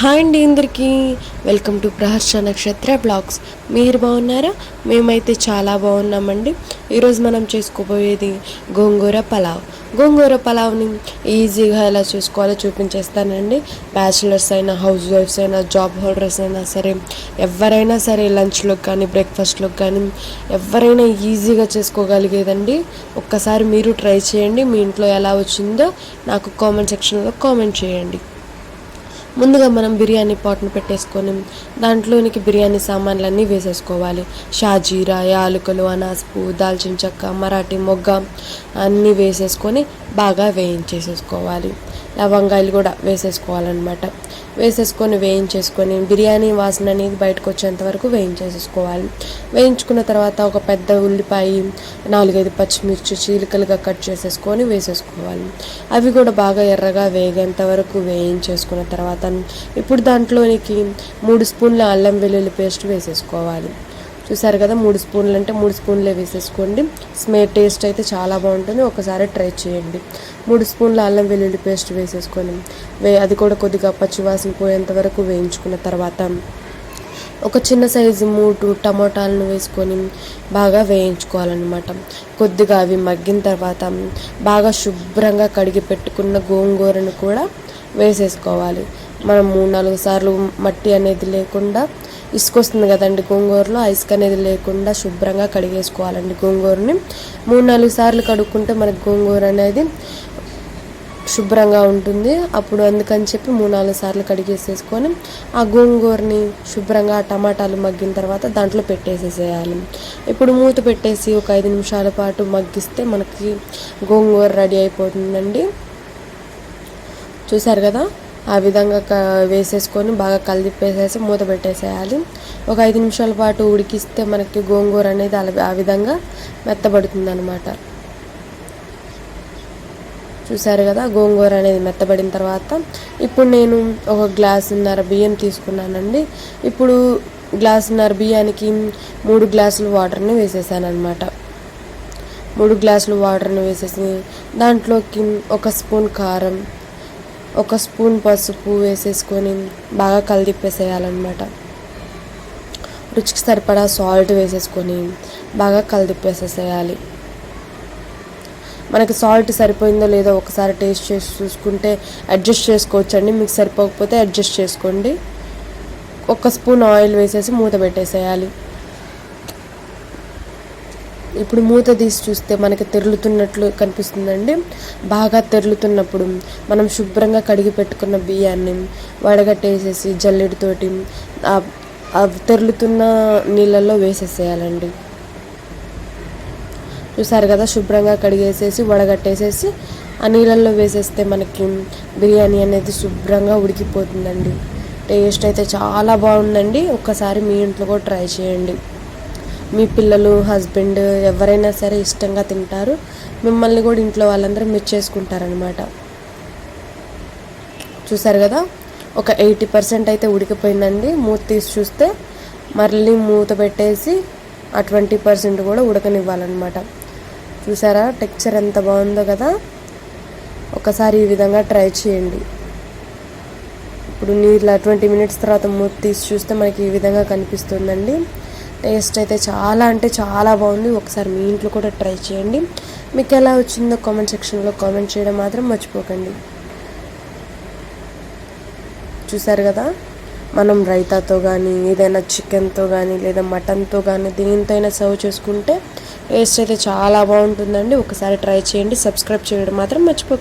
Hi అండి అందరికీ welcome to Praharsha నక్షత్ర బ్లాగ్స్. మీరు బాగున్నారా? మేమైతే చాలా బాగున్నామండి. ఈరోజు మనం చేసుకోబోయేది గోంగూర పలావ్. గోంగూర పలావ్ని ఈజీగా ఎలా చేసుకోవాలో చూపించేస్తానండి. బ్యాచిలర్స్ అయినా, హౌస్ వైఫ్స్ అయినా, జాబ్ హోల్డర్స్ అయినా సరే, ఎవరైనా సరే లంచ్లోకి కానీ బ్రేక్ఫాస్ట్లోకి కానీ ఎవరైనా ఈజీగా చేసుకోగలిగేదండి. ఒక్కసారి మీరు ట్రై చేయండి. మీ ఇంట్లో ఎలా వచ్చిందో నాకు కామెంట్ సెక్షన్లో కామెంట్ చేయండి. ముందుగా మనం బిర్యానీ పాట్ను పెట్టేసుకొని దాంట్లోనికి బిర్యానీ సామాన్లన్నీ వేసేసుకోవాలి. షాజీరా, యాలకులు, అనాసపు, దాల్చిన చెక్క, మరాఠీ మొగ్గ అన్నీ వేసేసుకొని బాగా వేయించేసేసుకోవాలి. లవంగాయలు కూడా వేసేసుకోవాలన్నమాట. వేసేసుకొని వేయించేసుకొని బిర్యానీ వాసన అనేది బయటకు వచ్చేంత వరకు వేయించేసేసుకోవాలి. వేయించుకున్న తర్వాత ఒక పెద్ద ఉల్లిపాయ, 4-5 పచ్చిమిర్చి చీలికలుగా కట్ చేసేసుకొని వేసేసుకోవాలి. అవి కూడా బాగా ఎర్రగా వేగేంత వరకు వేయించేసుకున్న తర్వాత ఇప్పుడు దాంట్లోనికి 3 స్పూన్ల అల్లం వెల్లుల్లి పేస్ట్ వేసేసుకోవాలి. చూసారు కదా, 3 స్పూన్లు అంటే 3 స్పూన్లే వేసేసుకోండి. టేస్ట్ అయితే చాలా బాగుంటుంది. ఒకసారి ట్రై చేయండి. 3 స్పూన్ల అల్లం వెల్లుల్లి పేస్ట్ వేసేసుకొని అది కూడా కొద్దిగా పచ్చివాసన పోయేంత వరకు వేయించుకున్న తర్వాత ఒక చిన్న సైజు 3 టమోటాలను వేసుకొని బాగా వేయించుకోవాలన్నమాట. కొద్దిగా అవి మగ్గిన తర్వాత బాగా శుభ్రంగా కడిగి పెట్టుకున్న గోంగూరను కూడా వేసేసుకోవాలి. మనం 3-4 సార్లు మట్టి అనేది లేకుండా, ఇసుక వస్తుంది కదండి గోంగూరలో, ఆ ఇసుక అనేది లేకుండా శుభ్రంగా కడిగేసుకోవాలండి. గోంగూరని 3-4 సార్లు కడుక్కుంటే మనకి గోంగూర అనేది శుభ్రంగా ఉంటుంది. అప్పుడు అందుకని చెప్పి 3-4 సార్లు కడిగేసేసుకొని ఆ గోంగూరని శుభ్రంగా టమాటాలు మగ్గిన తర్వాత దాంట్లో పెట్టేసేసేయాలి. ఇప్పుడు మూత పెట్టేసి ఒక 5 నిమిషాల పాటు మగ్గిస్తే మనకి గోంగూర రెడీ అయిపోతుందండి. చూసారు కదా, ఆ విధంగా వేసేసుకొని బాగా కలిపేసేసి మూత పెట్టేసేయాలి. ఒక 5 నిమిషాల పాటు ఉడికిస్తే మనకి గోంగూర అనేది ఆ విధంగా మెత్తబడుతుంది అనమాట. చూసారు కదా, గోంగూర అనేది మెత్తబడిన తర్వాత ఇప్పుడు నేను ఒక గ్లాసున్నర బియ్యం తీసుకున్నానండి. ఇప్పుడు గ్లాసున్నర బియ్యానికి 3 గ్లాసులు వాటర్ని వేసేసాను అనమాట. 3 గ్లాసులు వాటర్ని వేసేసి దాంట్లోకి 1 స్పూన్ కారం, 1 స్పూన్ పసుపు వేసేసుకొని బాగా కలిదిప్పేసేయాలన్నమాట. రుచికి సరిపడా సాల్ట్ వేసేసుకొని బాగా కలిదిప్పేసేసేయాలి. మనకి సాల్ట్ సరిపోయిందో లేదో ఒకసారి టేస్ట్ చేసి చూసుకుంటే అడ్జస్ట్ చేసుకోవచ్చండి. మీకు సరిపోకపోతే అడ్జస్ట్ చేసుకోండి. 1 స్పూన్ ఆయిల్ వేసేసి మూత పెట్టేసేయాలి. ఇప్పుడు మూత తీసి చూస్తే మనకి తెరులుతున్నట్లు కనిపిస్తుందండి. బాగా తెరులుతున్నప్పుడు మనం శుభ్రంగా కడిగి పెట్టుకున్న బియ్యాన్ని వడగట్టేసేసి జల్లెడతోటి ఆ తెరులుతున్న నీళ్ళల్లో వేసేసేయాలండి. చూసారు కదా, శుభ్రంగా కడిగేసేసి వడగట్టేసేసి ఆ నీళ్ళల్లో వేసేస్తే మనకి బిర్యానీ అనేది శుభ్రంగా ఉడికిపోతుందండి. టేస్ట్ అయితే చాలా బాగుందండి. ఒక్కసారి మీ ఇంట్లో కూడా ట్రై చేయండి. మీ పిల్లలు, హస్బెండ్ ఎవరైనా సరే ఇష్టంగా తింటారు. మిమ్మల్ని కూడా ఇంట్లో వాళ్ళందరూ మెచ్చేసుకుంటారనమాట. చూసారు కదా, ఒక 80% అయితే ఉడికిపోయిందండి. మూత తీసి చూస్తే మళ్ళీ మూత పెట్టేసి ఆ 20% కూడా ఉడకనివ్వాలన్నమాట. చూసారా టెక్స్చర్ ఎంత బాగుందో కదా. ఒకసారి ఈ విధంగా ట్రై చేయండి. ఇప్పుడు నీళ్ళ 20 మినిట్స్ తర్వాత మూత తీసి చూస్తే మనకి ఈ విధంగా కనిపిస్తుందండి. టేస్ట్ అయితే చాలా అంటే చాలా బాగుంది. ఒకసారి మీ ఇంట్లో కూడా ట్రై చేయండి. మీకు ఎలా వచ్చిందో కామెంట్ సెక్షన్లో కామెంట్ చేయడం మాత్రం మర్చిపోకండి. చూసారు కదా, మనం రైతాతో కానీ, ఏదైనా చికెన్తో కానీ, లేదా మటన్తో కానీ దేనితో అయినా సర్వ్ చేసుకుంటే టేస్ట్ అయితే చాలా బాగుంటుందండి. ఒకసారి ట్రై చేయండి. సబ్స్క్రైబ్ చేయడం మాత్రం మర్చిపోకండి.